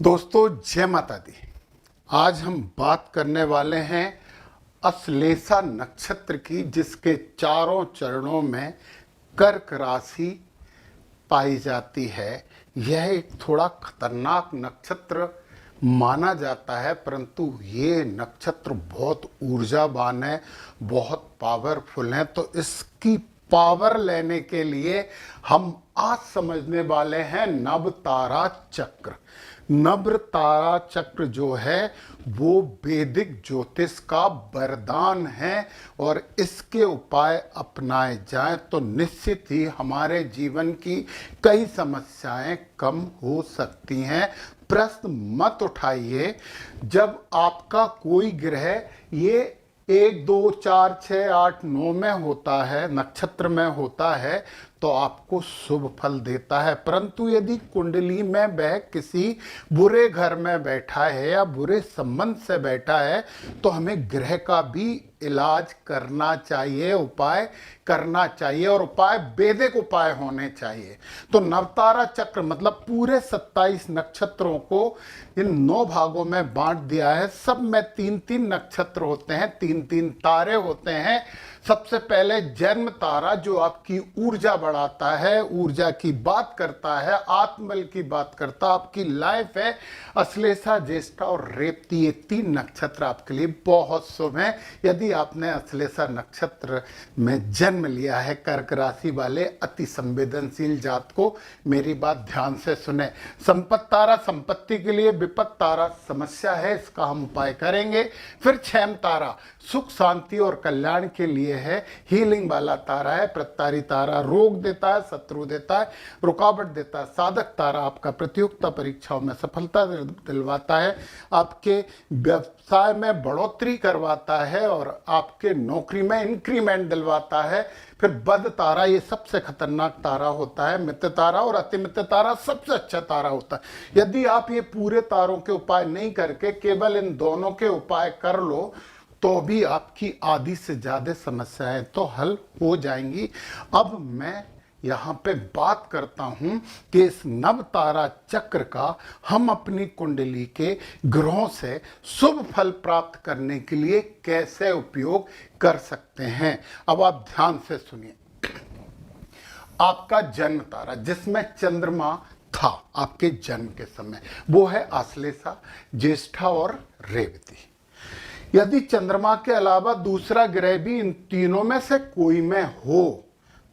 दोस्तों जय माता दी। आज हम बात करने वाले हैं अश्लेषा नक्षत्र की, जिसके चारों चरणों में कर्क राशि पाई जाती है। यह एक थोड़ा खतरनाक नक्षत्र माना जाता है, परंतु ये नक्षत्र बहुत ऊर्जावान है, बहुत पावरफुल है। तो इसकी पावर लेने के लिए हम आज समझने वाले हैं नवतारा चक्र। नवतारा चक्र जो है वो वैदिक ज्योतिष का वरदान है, और इसके उपाय अपनाए जाएं तो निश्चित ही हमारे जीवन की कई समस्याएं कम हो सकती हैं। प्रश्न मत उठाइए, जब आपका कोई ग्रह ये 1, 2, 4, 6, 8, 9 में होता है, नक्षत्र में होता है, तो आपको शुभ फल देता है। परंतु यदि कुंडली में वह किसी बुरे घर में बैठा है या बुरे संबंध से बैठा है, तो हमें ग्रह का भी इलाज करना चाहिए, उपाय करना चाहिए, और उपाय वैदिक उपाय होने चाहिए। तो नवतारा चक्र मतलब पूरे 27 नक्षत्रों को इन 9 भागों में बांट दिया है। सब में 3-3 नक्षत्र होते हैं, 3-3 तारे होते हैं। सबसे पहले जन्म तारा, जो आपकी ऊर्जा बढ़ाता है, ऊर्जा की बात करता है, आत्मबल की बात करता है, आपकी लाइफ है। अश्लेषा, ज्येष्ठा और रेवती, ये 3 नक्षत्र आपके लिए बहुत शुभ हैं। यदि आपने अश्लेषा नक्षत्र में जन्म लिया है, कर्क राशि वाले अति संवेदनशील जात को मेरी बात ध्यान से सुने। संपत्ति तारा संपत्ति के लिए, विपत्ति तारा समस्या है, इसका हम उपाय करेंगे। फिर क्षेम तारा सुख शांति और कल्याण के लिए है, हीलिंग वाला तारा है। प्रत्यारी तारा रोग देता है, शत्रु देता है, रुकावट देता है। साधक तारा आपका प्रतियोगिता परीक्षाओं में सफलता दिलवाता है, आपके व्यवसाय में बढ़ोतरी करवाता है, और आपके नौकरी में इंक्रीमेंट दिलवाता है। फिर बद तारा, ये सबसे खतरनाक तारा होता है। मित्र तारा और अति मित्र तारा सबसे अच्छा तारा होता है। यदि आप ये पूरे तारों के उपाय नहीं करके केवल इन दोनों के उपाय कर लो, तो भी आपकी आधी से ज्यादा समस्याएं तो हल हो जाएंगी। अब मैं यहाँ पे बात करता हूँ कि इस नवतारा चक्र का हम अपनी कुंडली के ग्रहों से शुभ फल प्राप्त करने के लिए कैसे उपयोग कर सकते हैं। अब आप ध्यान से सुनिए। आपका जन्म तारा, जिसमें चंद्रमा था आपके जन्म के समय, वो है अश्लेषा, ज्येष्ठा और रेवती। यदि चंद्रमा के अलावा दूसरा ग्रह भी इन तीनों में से कोई में हो,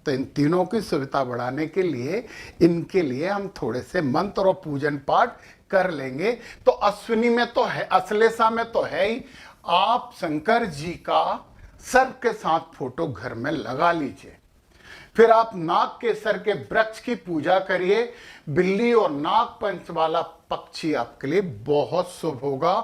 तो इन तीनों की सुविधा बढ़ाने के लिए इनके लिए हम थोड़े से मंत्र और पूजन पाठ कर लेंगे। तो अश्विनी में तो है, अश्लेषा में तो है ही। आप शंकर जी का सर्प के साथ फोटो घर में लगा लीजिए। फिर आप नाग केसर के वृक्ष की पूजा करिए। बिल्ली और नाग पंच वाला पक्षी आपके लिए बहुत शुभ होगा।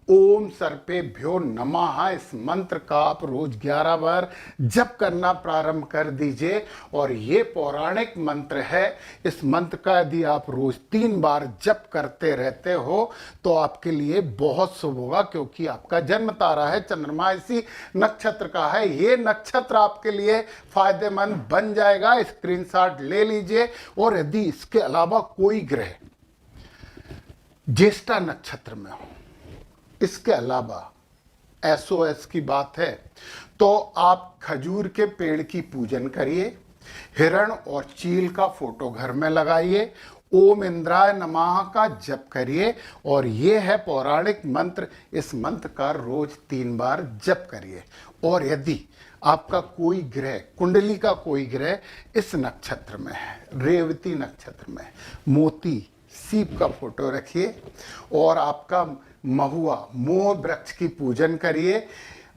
ओम सर्पेभ्यो नमः, इस मंत्र का आप रोज 11 बार जप करना प्रारंभ कर दीजिए। और ये पौराणिक मंत्र है। इस मंत्र का यदि आप रोज 3 बार जप करते रहते हो, तो आपके लिए बहुत शुभ होगा, क्योंकि आपका जन्म तारा है, चंद्रमा इसी नक्षत्र का है। ये नक्षत्र आपके लिए फायदेमंद बन जाएगा। स्क्रीनशॉट ले लीजिए। और यदि इसके अलावा कोई ग्रह ज्येष्ठा नक्षत्र में हो, इसके अलावा SOS की बात है, तो आप खजूर के पेड़ की पूजन करिए। हिरण और चील का फोटो घर में लगाइए। ओम इंद्राय नमः का जप करिए। और ये है पौराणिक मंत्र। इस मंत्र का रोज 3 बार जप करिए। और यदि आपका कोई ग्रह, कुंडली का कोई ग्रह इस नक्षत्र में है, रेवती नक्षत्र में, मोती सीप का फोटो रखिए। और आपका महुआ, मोह वृक्ष की पूजन करिए।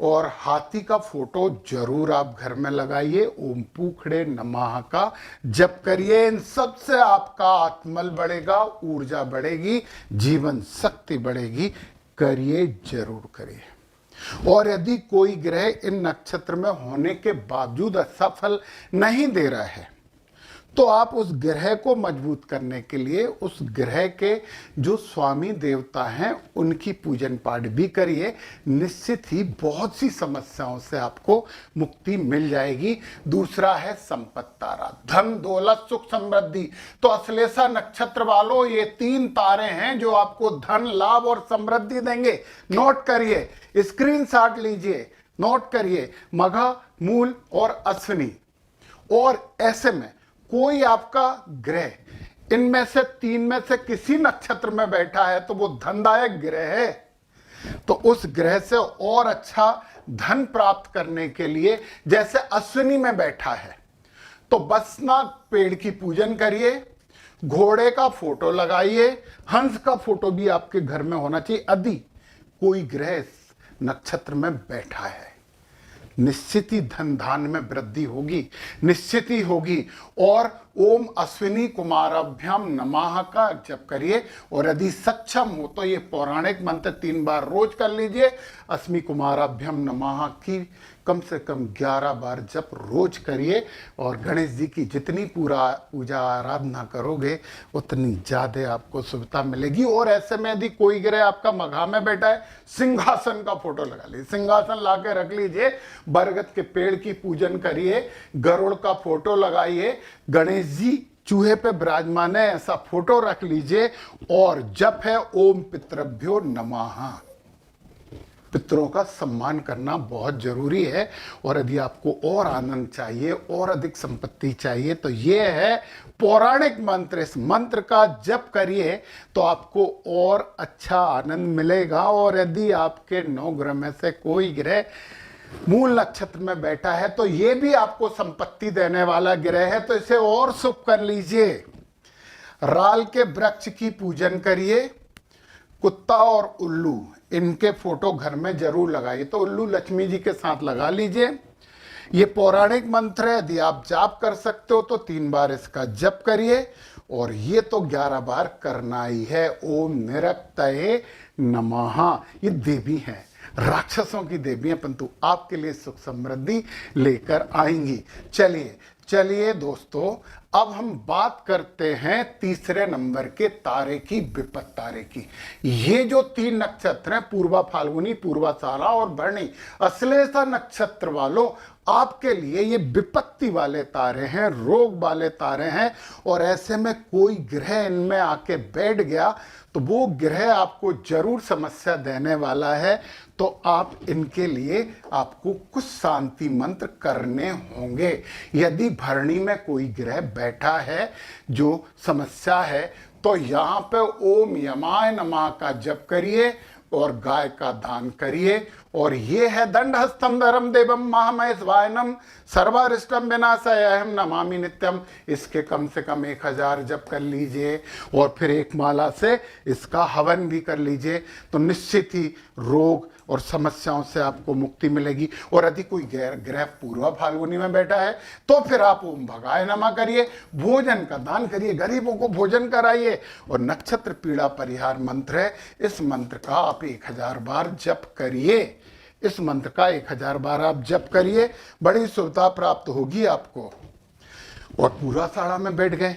और हाथी का फोटो जरूर आप घर में लगाइए। ओम पूखड़े नमः का जप करिए। इन सब से आपका आत्मबल बढ़ेगा, ऊर्जा बढ़ेगी, जीवन शक्ति बढ़ेगी। करिए, जरूर करिए। और यदि कोई ग्रह इन नक्षत्र में होने के बावजूद अच्छा फल नहीं दे रहा है, तो आप उस ग्रह को मजबूत करने के लिए उस ग्रह के जो स्वामी देवता हैं उनकी पूजन पाठ भी करिए। निश्चित ही बहुत सी समस्याओं से आपको मुक्ति मिल जाएगी। दूसरा है संपत्ति तारा, धन दौलत सुख समृद्धि। तो अश्लेषा नक्षत्र वालों, ये 3 तारे हैं जो आपको धन लाभ और समृद्धि देंगे। नोट करिए, स्क्रीनशॉट लीजिए, नोट करिए, मघा, मूल और अश्विनी। और ऐसे में कोई आपका ग्रह इनमें से 3 में से किसी नक्षत्र में बैठा है तो वो धनदायक ग्रह है। तो उस ग्रह से और अच्छा धन प्राप्त करने के लिए, जैसे अश्विनी में बैठा है तो बसनाग पेड़ की पूजन करिए, घोड़े का फोटो लगाइए, हंस का फोटो भी आपके घर में होना चाहिए। यदि कोई ग्रह नक्षत्र में बैठा है, निश्चित ही धन धान में वृद्धि होगी, निश्चित ही होगी। और ओम अश्विनी कुमाराभ्याम नमः का जप करिए। और यदि सक्षम हो तो ये पौराणिक मंत्र 3 बार रोज कर लीजिए। अश्विनी कुमाराभ्याम नमः की कम से कम 11 बार जप रोज करिए। और गणेश जी की जितनी पूजा आराधना करोगे उतनी ज्यादा आपको सुविधा मिलेगी। और ऐसे में यदि कोई ग्रह आपका मघा में बैठा है, सिंहासन का फोटो लगा लीजिए, सिंहासन ला के रख लीजिए, बरगद के पेड़ की पूजन करिए, गरुड़ का फोटो लगाइए, गणेश जी चूहे पे विराजमान है ऐसा फोटो रख लीजिए। और जप है ओम पितृभ्यो नमः। पितरों का सम्मान करना बहुत जरूरी है। और यदि आपको और आनंद चाहिए और अधिक संपत्ति चाहिए तो ये है पौराणिक मंत्र। इस मंत्र का जप करिए तो आपको और अच्छा आनंद मिलेगा। और यदि आपके 9 ग्रह में से कोई ग्रह मूल नक्षत्र में बैठा है तो ये भी आपको संपत्ति देने वाला ग्रह है, तो इसे और शुभ कर लीजिए। राल के वृक्ष की पूजन करिए, कुत्ता और उल्लू इनके फोटो घर में जरूर लगाइए। तो उल्लू लक्ष्मी जी के साथ लगा लीजिए। ये पौराणिक मंत्र है, यदि आप जाप कर सकते हो तो 3 बार इसका जप करिए। और ये तो 11 बार करना ही है। ओम निरक्तये नमः। ये देवी है, राक्षसों की देवी है, परंतु आपके लिए सुख समृद्धि लेकर आएंगी। चलिए दोस्तों, अब हम बात करते हैं तीसरे नंबर के तारे की, विपत्त तारे की। ये जो 3 नक्षत्र हैं, पूर्वा फाल्गुनी, पूर्वाषाढ़ा और भरणी, अश्लेषा नक्षत्र वालों, आपके लिए ये विपत्ति वाले तारे हैं, रोग वाले तारे हैं। और ऐसे में कोई ग्रह इनमें आके बैठ गया तो वो ग्रह आपको जरूर समस्या देने वाला है। तो आप इनके लिए आपको कुछ शांति मंत्र करने होंगे। यदि भरणी में कोई ग्रह बैठा है जो समस्या है तो यहाँ पे ओम यमाय नमः का जप करिए और गाय का दान करिए। और ये है दंडहस्तम धरम देवम महामहेश्वायनम सर्वारिष्टम विनाशाय अहम नमामि नित्यम। इसके कम से कम 1000 जप कर लीजिए और फिर एक माला से इसका हवन भी कर लीजिए। तो निश्चित ही रोग और समस्याओं से आपको मुक्ति मिलेगी। और यदि कोई ग्रह पूर्वा फाल्गुनी में बैठा है तो फिर आप ओम भगाय नमः करिए, भोजन का दान करिए, गरीबों को भोजन कराइए। और नक्षत्र पीड़ा परिहार मंत्र है, इस मंत्र का आप 1000 बार जप करिए। इस मंत्र का 1000 बार आप जप करिए, बड़ी सुविधा प्राप्त होगी आपको। और पूर्वाषाढ़ा में बैठ गए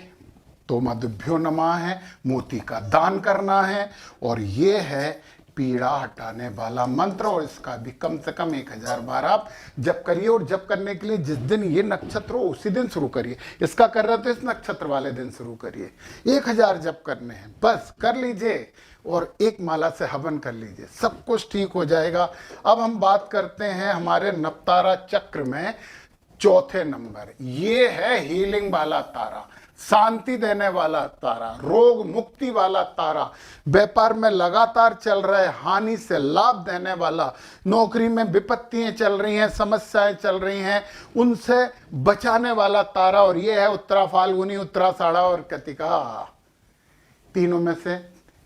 तो मधुभ्यो नमः है, मोती का दान करना है। और ये है पीड़ा हटाने वाला मंत्र, और इसका भी कम से कम 1000 बार आप जप करिए। और जप करने के लिए जिस दिन ये नक्षत्र हो उसी दिन शुरू करिए। इसका कर रहे तो इस नक्षत्र वाले दिन शुरू करिए। 1000 जप करने हैं, बस कर लीजिए और एक माला से हवन कर लीजिए, सब कुछ ठीक हो जाएगा। अब हम बात करते हैं हमारे नवतारा चक्र में चौथे नंबर। ये है हीलिंग वाला तारा, शांति देने वाला तारा, रोग मुक्ति वाला तारा, व्यापार में लगातार चल रहे हानि से लाभ देने वाला, नौकरी में विपत्तियां चल रही हैं, समस्याएं चल रही हैं, उनसे बचाने वाला तारा। और ये है उत्तरा फाल्गुनी, उत्तराषाढ़ा और कृतिका। तीनों में से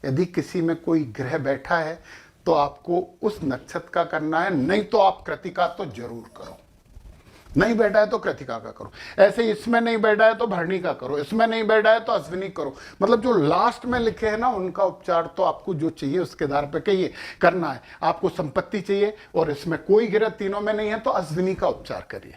यदि किसी में कोई ग्रह बैठा है तो आपको उस नक्षत्र का करना है, नहीं तो आप कृतिका तो जरूर करो। नहीं बैठा है तो कृतिका का करो, ऐसे इसमें नहीं बैठा है तो भरणी का करो, इसमें नहीं बैठा है तो अश्विनी करो। मतलब जो लास्ट में लिखे हैं ना उनका उपचार तो आपको जो चाहिए उसके आधार पर कहिए करना है। आपको संपत्ति चाहिए और इसमें कोई ग्रह तीनों में नहीं है तो अश्विनी का उपचार करिए।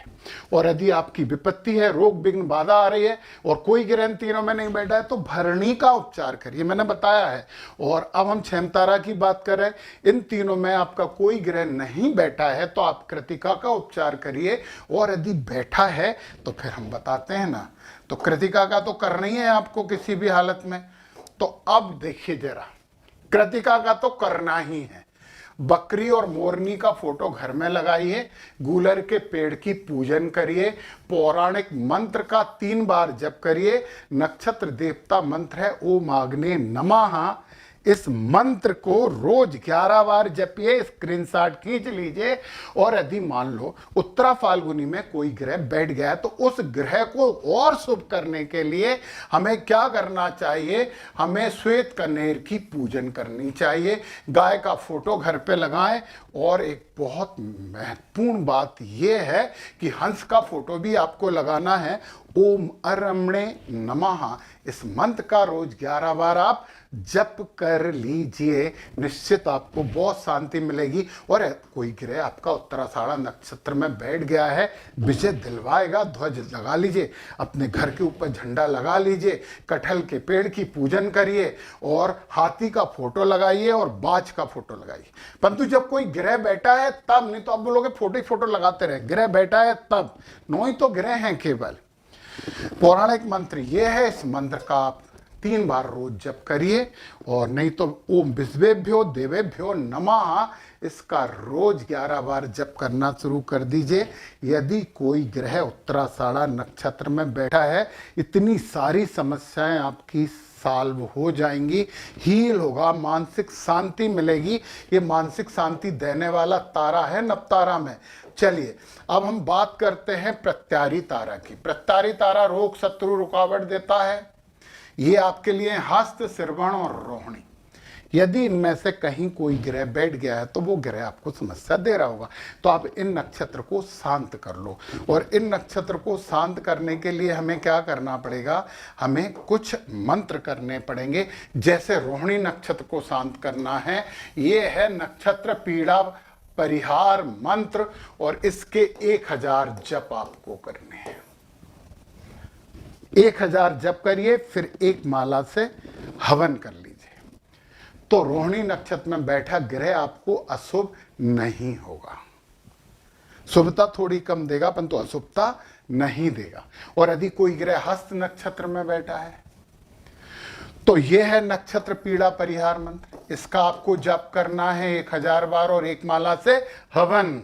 और यदि आपकी विपत्ति है, रोग विघ्न बाधा आ रही है और कोई ग्रह इन तीनों में नहीं बैठा है तो भरणी का उपचार करिए, मैंने बताया है। और अब हम छेम तारा की बात करें, इन तीनों में आपका कोई ग्रह नहीं बैठा है तो आप कृतिका का उपचार करिए। और यदि बैठा है तो फिर हम बताते हैं ना, तो कृतिका का तो करना ही है आपको किसी भी हालत में। तो अब देखिए जरा, कृतिका का तो करना ही है। बकरी और मोरनी का फोटो घर में लगाइए, गूलर के पेड़ की पूजन करिए, पौराणिक मंत्र का 3 बार जप करिए। नक्षत्र देवता मंत्र है ओम आग्नेय नमः। इस मंत्र को रोज 11 बार जपिए, स्क्रीनशॉट खींच लीजिए। और यदि मान लो उत्तरा फाल्गुनी में कोई ग्रह बैठ गया है तो उस ग्रह को और शुभ करने के लिए हमें क्या करना चाहिए, हमें श्वेत कनेर की पूजन करनी चाहिए। गाय का फोटो घर पे लगाएं। और एक बहुत महत्वपूर्ण बात यह है कि हंस का फोटो भी आपको लगाना है। ओम अरमणे नमः, इस मंत्र का रोज 11 बार आप जप कर लीजिए, निश्चित आपको बहुत शांति मिलेगी। और कोई ग्रह आपका उत्तराषाढ़ा नक्षत्र में बैठ गया है, विजय दिलवाएगा, ध्वज लगा लीजिए, अपने घर के ऊपर झंडा लगा लीजिए, कटहल के पेड़ की पूजन करिए और हाथी का फोटो लगाइए और बाज का फोटो लगाइए। परंतु जब कोई ग्रह बैठा है तब, नहीं तो आप बोलोगे फोटो ही फोटो लगाते रहे, ग्रह बैठा है तब, नो ही तो ग्रह हैं केवल। पौराणिक मंत्र ये है, इस मंत्र का आप 3 बार रोज जप करिए। और नहीं तो ओम विश्वेभ्यो देवेभ्यो नमः, इसका रोज 11 बार जप करना शुरू कर दीजिए। यदि कोई ग्रह उत्तराषाढ़ा नक्षत्र में बैठा है, इतनी सारी समस्याएं आपकी सॉल्व हो जाएंगी, हील होगा, मानसिक शांति मिलेगी। ये मानसिक शांति देने वाला तारा है नवतारा में। चलिए अब हम बात करते हैं प्रत्यारी तारा की। प्रत्यारी तारा रोग शत्रु रुकावट देता है। ये आपके लिए हस्त, श्रवण और रोहिणी, यदि इनमें से कहीं कोई ग्रह बैठ गया है तो वो ग्रह आपको समस्या दे रहा होगा। तो आप इन नक्षत्र को शांत कर लो। और इन नक्षत्र को शांत करने के लिए हमें क्या करना पड़ेगा, हमें कुछ मंत्र करने पड़ेंगे। जैसे रोहिणी नक्षत्र को शांत करना है, ये है नक्षत्र पीड़ा परिहार मंत्र और इसके 1000 जप आपको करने हैं। 1000 जप करिए, फिर एक माला से हवन कर लीजिए। तो रोहिणी नक्षत्र में बैठा ग्रह आपको अशुभ नहीं होगा, शुभता थोड़ी कम देगा परंतु अशुभता नहीं देगा। और यदि कोई ग्रह हस्त नक्षत्र में बैठा है तो यह है नक्षत्र पीड़ा परिहार मंत्र, इसका आपको जप करना है 1000 बार और एक माला से हवन।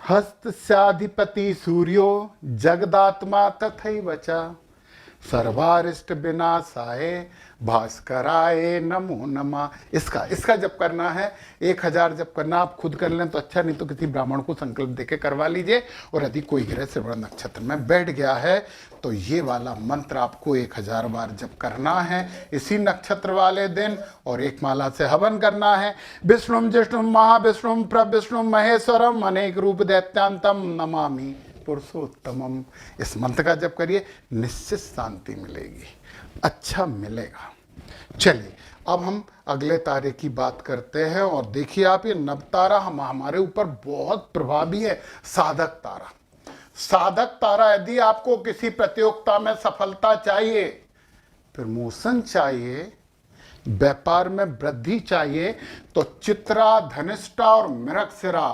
हस्तस्याधिपति सूर्यो जगदात्मा तथैव च, सर्वारिष्ट विनाशाय भास्कराय नमो नमः। इसका जप करना है 1000 जप करना। आप खुद कर लें तो अच्छा, नहीं तो किसी ब्राह्मण को संकल्प देके करवा लीजिए। और यदि कोई ग्रह श्रवण नक्षत्र में बैठ गया है तो ये वाला मंत्र आपको 1000 बार जप करना है इसी नक्षत्र वाले दिन और एक माला से हवन करना है। विष्णुम जिष्णुम महाविष्णुम प्रविष्णुम महेश्वरम अनेक रूप दैत्यांतम नमामि पुरुषोत्तमम। इस मंत्र का जप करिए, निश्चित शांति मिलेगी, अच्छा मिलेगा। चलिए अब हम अगले तारे की बात करते हैं। और देखिए आप, ये नवतारा हमारे ऊपर बहुत प्रभावी है। साधक तारा, साधक तारा, यदि आपको किसी प्रतियोगिता में सफलता चाहिए, प्रमोशन चाहिए, व्यापार में वृद्धि चाहिए तो चित्रा, धनिष्ठा और मृगशिरा,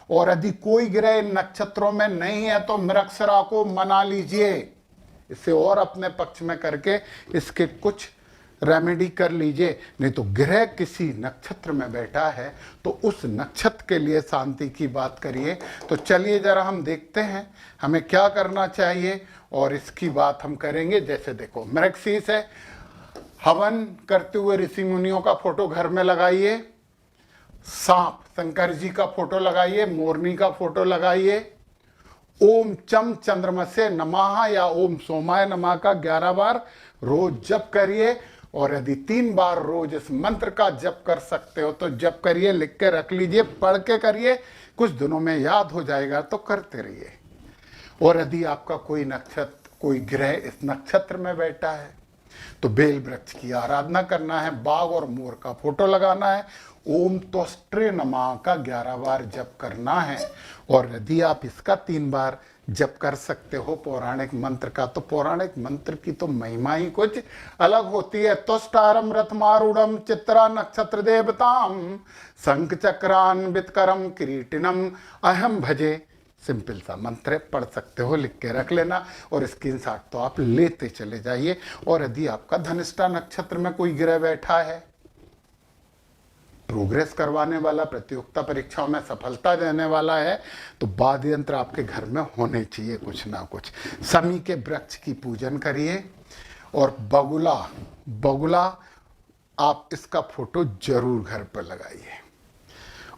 और यदि कोई ग्रह नक्षत्रों में नहीं है तो मृगशिरा को मना लीजिए, इसे और अपने पक्ष में करके इसके कुछ रेमेडी कर लीजिए। नहीं तो ग्रह किसी नक्षत्र में बैठा है तो उस नक्षत्र के लिए शांति की बात करिए। तो चलिए जरा हम देखते हैं हमें क्या करना चाहिए और इसकी बात हम करेंगे। जैसे देखो मृगशीर्ष है, हवन करते हुए ऋषि मुनियों का फोटो घर में लगाइए। सांप, शंकर जी का फोटो लगाइए, मोरनी का फोटो लगाइए। ओम चम चंद्रमसे नमः या ओम सोमाय नमः का 11 बार रोज जप करिए। और यदि 3 बार रोज इस मंत्र का जप कर सकते हो तो जप करिए, लिख के रख लीजिए, पढ़ के करिए, कुछ दिनों में याद हो जाएगा तो करते रहिए। और यदि आपका कोई नक्षत्र, कोई ग्रह इस नक्षत्र में बैठा है तो बेल वृक्ष की आराधना करना है, बाघ और मोर का फोटो लगाना है, ओम त्वष्ट्रे नमः का 11 बार जप करना है। और यदि आप इसका 3 बार जप कर सकते हो पौराणिक मंत्र का, तो पौराणिक मंत्र की तो महिमा ही कुछ अलग होती है। त्वष्टारम रथमारूढ़म चित्रा नक्षत्र देवताम शंख चक्रान वितकरम किरीटिनम अहम भजे। सिंपल सा मंत्र है, पढ़ सकते हो, लिख के रख लेना और स्क्रीनशॉट तो आप लेते चले जाइए। और यदि आपका धनिष्ठा नक्षत्र में कोई ग्रह बैठा है, प्रोग्रेस करवाने वाला, प्रतियोगिता परीक्षाओं में सफलता देने वाला है, तो वाद्य यंत्र आपके घर में होने चाहिए कुछ ना कुछ। समी के वृक्ष की पूजन करिए और बगुला आप इसका फोटो जरूर घर पर लगाइए।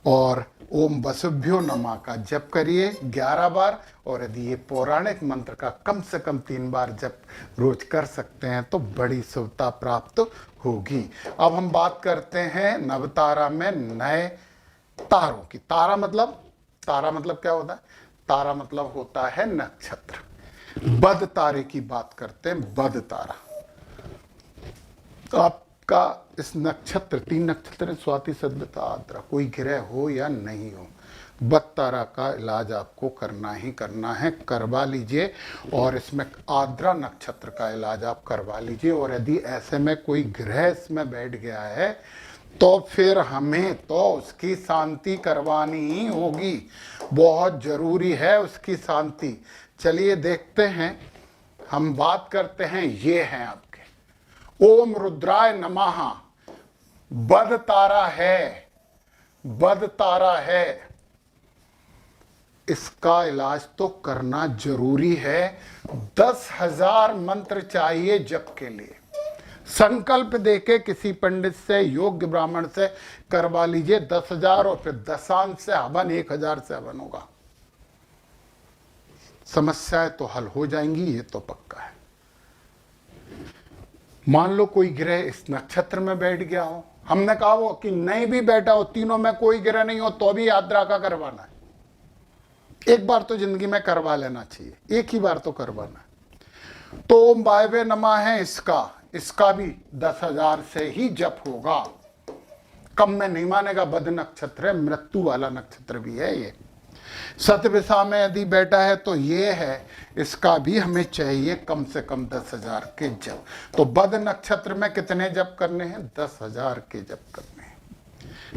और ओम वसुभ्यो नमः का जप करिए 11 बार। और यदि ये पौराणिक मंत्र का कम से कम 3 बार जप रोज कर सकते हैं तो बड़ी शुभता प्राप्त होगी। अब हम बात करते हैं नवतारा में नए तारों की। तारा मतलब क्या होता है? तारा मतलब होता है नक्षत्र। बद तारे की बात करते हैं, बद तारा। तो आपका इस नक्षत्र, 3 नक्षत्र है, स्वाति सदता आद्रा, कोई ग्रह हो या नहीं हो, बद तारा का इलाज आपको करना ही करना है, करवा लीजिए। और इसमें आद्रा नक्षत्र का इलाज आप करवा लीजिए। और यदि ऐसे में कोई ग्रह इसमें बैठ गया है तो फिर हमें तो उसकी शांति करवानी ही होगी, बहुत जरूरी है उसकी शांति। चलिए देखते हैं, हम बात करते हैं, ये हैं आपके ओम रुद्राय नमः। बद तारा है, इसका इलाज तो करना जरूरी है। 10,000 मंत्र चाहिए जप के लिए। संकल्प देके किसी पंडित से, योग्य ब्राह्मण से करवा लीजिए 10,000, और फिर दशांश से हवन 1,000 से हवन होगा। समस्याएं तो हल हो जाएंगी, ये तो पक्का है। मान लो कोई ग्रह इस नक्षत्र में बैठ गया हो, हमने कहा वो कि नहीं भी बैठा हो, तीनों में कोई ग्रह नहीं हो तो भी यात्रा का करवाना है। एक बार तो जिंदगी में करवा लेना चाहिए, एक ही बार तो करवाना है। तो ओम वायवे नमः है इसका भी 10,000 से ही जप होगा, कम में नहीं मानेगा। बद नक्षत्र है, मृत्यु वाला नक्षत्र भी है ये। सतविषा में यदि बैठा है तो ये है, इसका भी हमें चाहिए कम से कम 10,000 के जप। तो बद नक्षत्र में कितने जप करने हैं? 10,000 के जप करने हैं।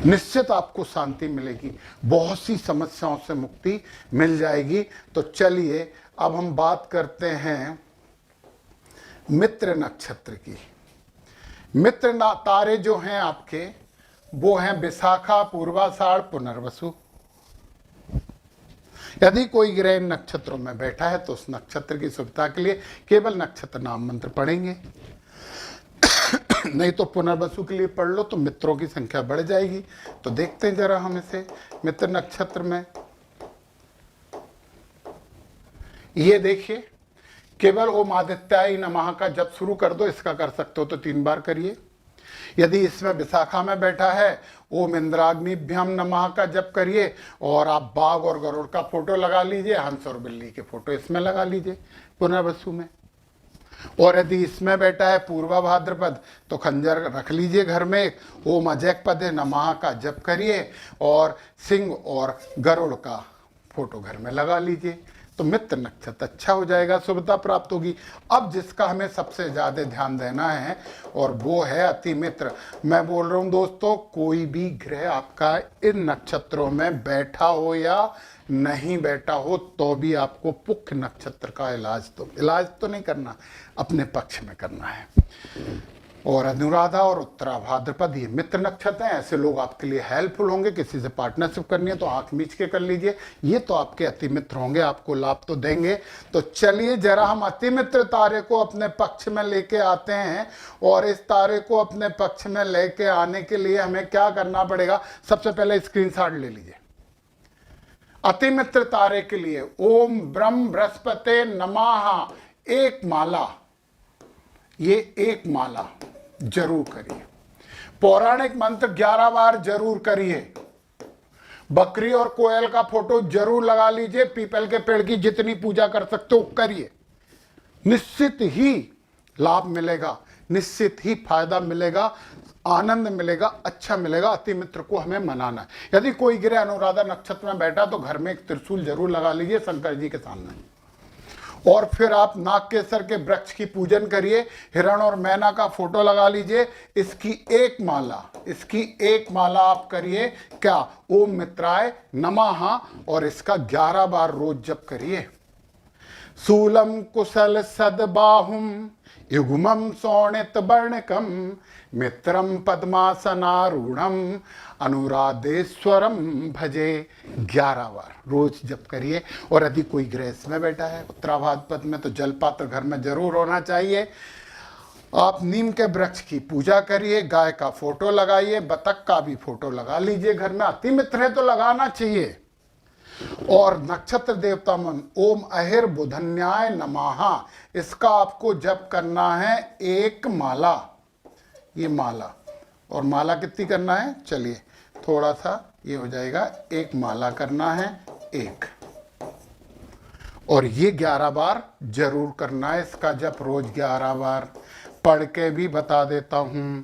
निश्चित आपको शांति मिलेगी, बहुत सी समस्याओं से मुक्ति मिल जाएगी। तो चलिए अब हम बात करते हैं मित्र नक्षत्र की। मित्र तारे जो हैं आपके, वो हैं विशाखा, पूर्वाषाढ़, पुनर्वसु। यदि कोई ग्रह इन नक्षत्रों में बैठा है तो उस नक्षत्र की शुभता के लिए केवल नक्षत्र नाम मंत्र पढ़ेंगे। नहीं तो पुनर्वसु के लिए पढ़ लो तो मित्रों की संख्या बढ़ जाएगी। तो देखते हैं जरा हम इसे मित्र नक्षत्र में। ये देखिए, केवल ओम आदित्याय नमः का जब शुरू कर दो, इसका कर सकते हो तो 3 बार करिए। यदि इसमें विशाखा में बैठा है, ओम इंद्राग्निभ्यम नमः का जप करिए। और आप बाघ और गरुड़ का फोटो लगा लीजिए, हंस और बिल्ली के फोटो इसमें लगा लीजिए पुनर्वसु में। और यदि इसमें बैठा है पूर्वा भाद्रपद, तो खंजर रख लीजिए घर में एक, ओम अजैकपदे नमः का जप करिए और सिंह और गरुड़ का फोटो घर में लगा लीजिए। तो मित्र नक्षत्र अच्छा हो जाएगा, शुभता प्राप्त होगी। अब जिसका हमें सबसे ज्यादा ध्यान देना है और वो है अति मित्र। मैं बोल रहा हूं दोस्तों, कोई भी ग्रह आपका इन नक्षत्रों में बैठा हो या नहीं बैठा हो तो भी आपको पुख्य नक्षत्र का इलाज तो नहीं करना, अपने पक्ष में करना है। और अनुराधा और उत्तरा भाद्रपद ये मित्र नक्षत्र हैं, ऐसे लोग आपके लिए हेल्पफुल होंगे। किसी से पार्टनरशिप करनी है तो आंख मीच के कर लीजिए, ये तो आपके अति मित्र होंगे, आपको लाभ तो देंगे। तो चलिए जरा हम अति मित्र तारे को अपने पक्ष में लेके आते हैं। और इस तारे को अपने पक्ष में लेके आने के लिए हमें क्या करना पड़ेगा? सबसे पहले स्क्रीनशॉट ले लीजिए। अति मित्र तारे के लिए ओम ब्रह्म बृहस्पते नमः एक माला, ये एक माला जरूर करिए। पौराणिक मंत्र 11 बार जरूर करिए। बकरी और कोयल का फोटो जरूर लगा लीजिए। पीपल के पेड़ की जितनी पूजा कर सकते हो करिए, निश्चित ही लाभ मिलेगा, निश्चित ही फायदा मिलेगा, आनंद मिलेगा, अच्छा मिलेगा। अति मित्र को हमें मनाना है। यदि कोई ग्रह अनुराधा नक्षत्र में बैठा तो घर में एक त्रिशूल जरूर लगा लीजिए शंकर जी के सामने, और फिर आप नागकेसर के वृक्ष की पूजन करिए। हिरण और मैना का फोटो लगा लीजिए। इसकी एक माला आप करिए। क्या? ओम मित्राय नमः, और इसका 11 बार रोज जप करिए। शूलम कुशल सदबाहुम युग्मम शोणित वर्णकम मित्रम पद्मासनारूढ़म अनुराधेश्वरम भजे। 11 बार रोज जप करिए। और यदि कोई ग्रह इसमें बैठा है उत्तराभाद्र पद में, तो जलपात्र घर में जरूर होना चाहिए। आप नीम के वृक्ष की पूजा करिए, गाय का फोटो लगाइए, बतख का भी फोटो लगा लीजिए घर में। अति मित्र है तो लगाना चाहिए। और नक्षत्र देवता मन ओम अहिर बुधन्याय नमः, इसका आपको जप करना है 1 माला। ये माला, और माला कितनी करना है? चलिए थोड़ा सा ये हो जाएगा, 1 माला करना है 1, और ये 11 बार जरूर करना है। इसका जप रोज 11 बार। पढ़ के भी बता देता हूं।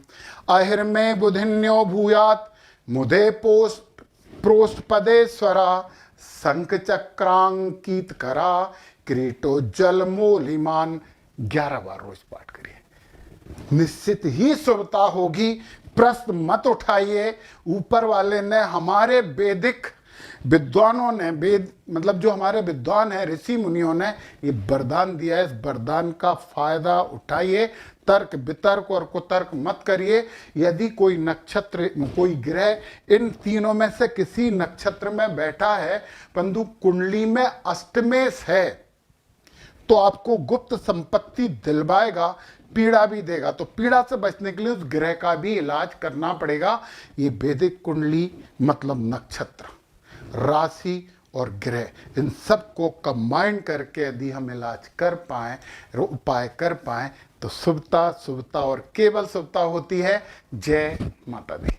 अहिर में बुधिन्यो भूयात मुदे प्रोष्ठ पदेश्वरा शंख चक्रांकित करा किरीटोज्जल मोलिमान। 11 बार रोज पाठ करिए, निश्चित ही शुभता होगी। प्रश्न मत उठाइए। ऊपर वाले ने, हमारे वैदिक विद्वानों ने, वेद मतलब जो हमारे विद्वान हैं, ऋषि मुनियों ने ये वरदान दिया है। इस वरदान का फायदा उठाइए। तर्क वितर्क और कुतर्क मत करिए। यदि कोई नक्षत्र, कोई ग्रह इन तीनों में से किसी नक्षत्र में बैठा है, परंतु कुंडली में अष्टमेश है, तो आपको गुप्त संपत्ति दिलवाएगा, पीड़ा भी देगा। तो पीड़ा से बचने के लिए उस ग्रह का भी इलाज करना पड़ेगा। ये वैदिक कुंडली मतलब नक्षत्र, राशि और ग्रह, इन सब को कंबाइन करके यदि हम इलाज कर पाएं, उपाय कर पाएं, तो शुभता और केवल शुभता होती है। जय माता दी।